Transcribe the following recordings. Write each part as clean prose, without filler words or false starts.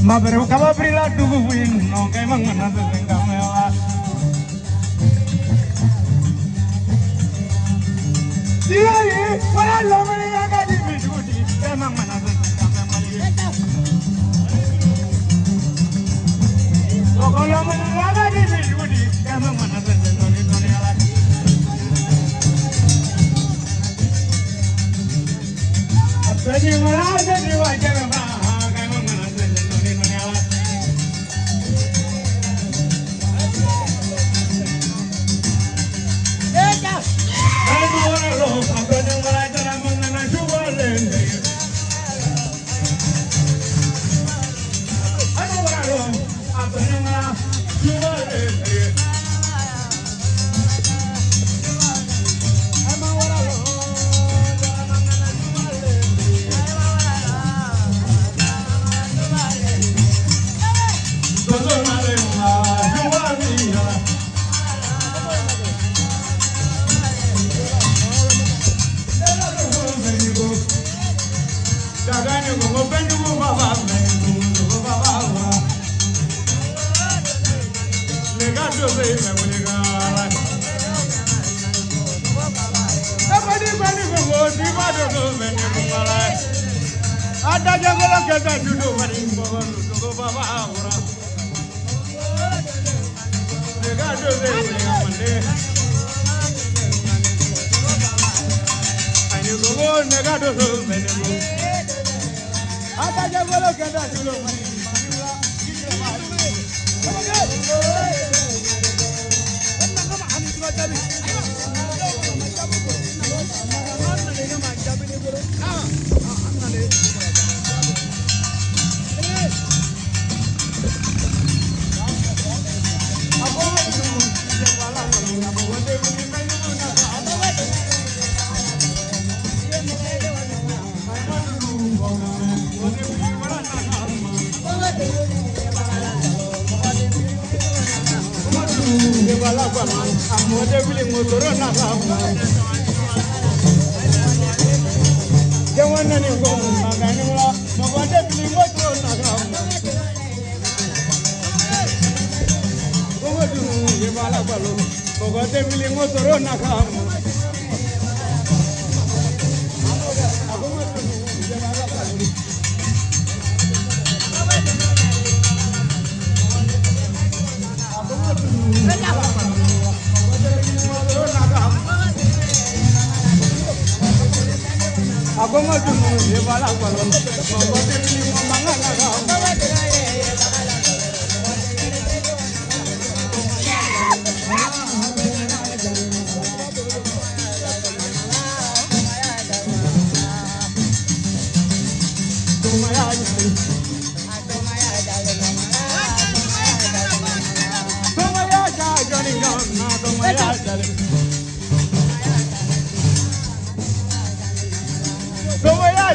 Ma pero kaba prila dugu win no kay mang mana tengkamela. Dia ye wala lo mani aga di bidudi kay mang mana tengkamela. Kalau mani aga di bidudi kay mang mana tengkamela. mene mungala. Ada jagolo kata duduk mari bawa duduk baba ora. Dega dode mande. Ayo gogo nega dode mene mu. Ada jagolo kata duduk mari. Amode bili motoro na kama Jawana ni ko magani wala magade bili motoro na kama Kogodu ye bala balo magade bili motoro na kama Aku mau tunggu di balak balon, mau beli mangan agak.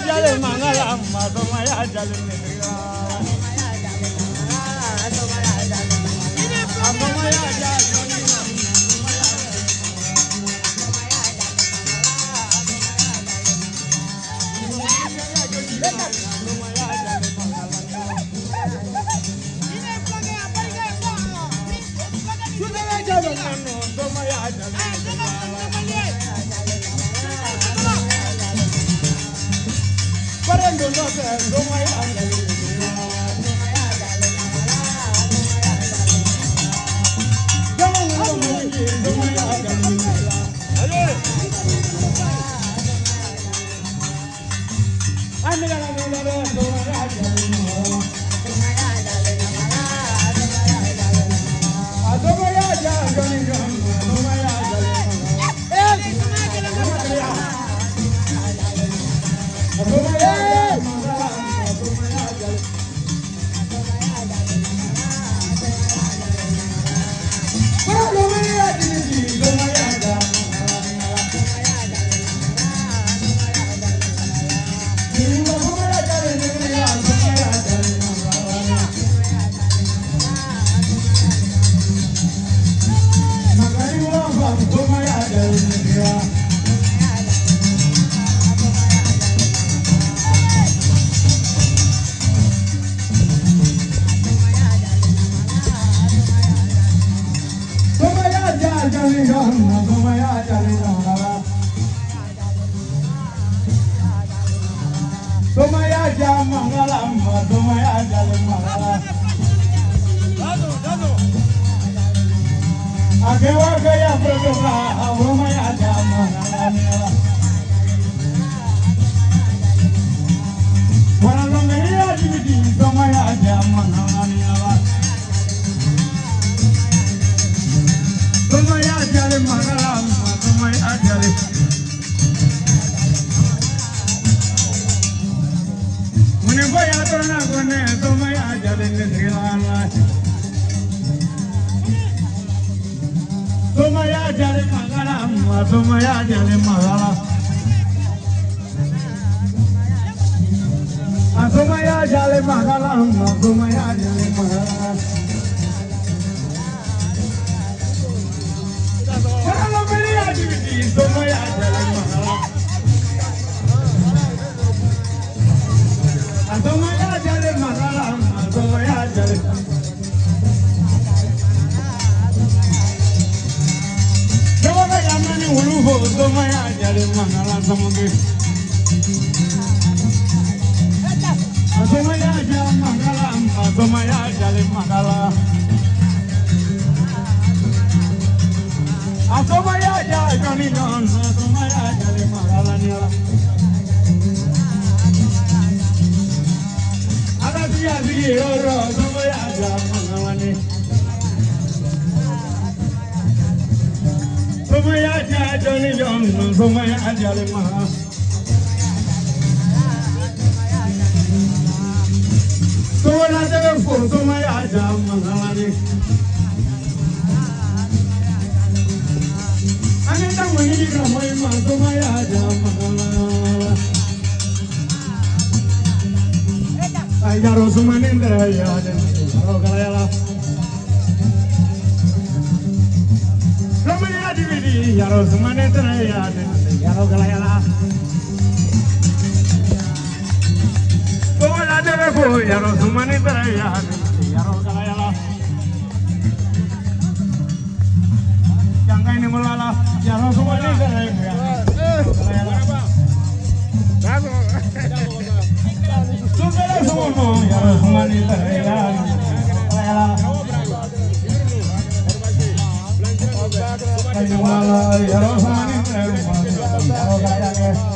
Jale mangala amma tomaya jale negra tomaya jale Asomaya jale mangala, asomaya jale mangala. Asomaya jale Johnny John, asomaya jale mangala niya. Ada dia oro, asomaya jale mangala ni. Asomaya jale Johnny John, asomaya jale mangala. Sumana deve for sumaya jam mangalani. Ane tang mani ramai ma sumaya jam mangalani. Ayaro sumanindra ya den aro kalayala. Ramai adividi yaro sumanindra ya den aro kalayala. Yaro sumani teraya, yaro kalayala. Jangan ini melala, yaro sumani teraya, kalayala. Sumber semua, yaro sumani teraya, kalayala. Yaro sumani teraya, yaro kalayala.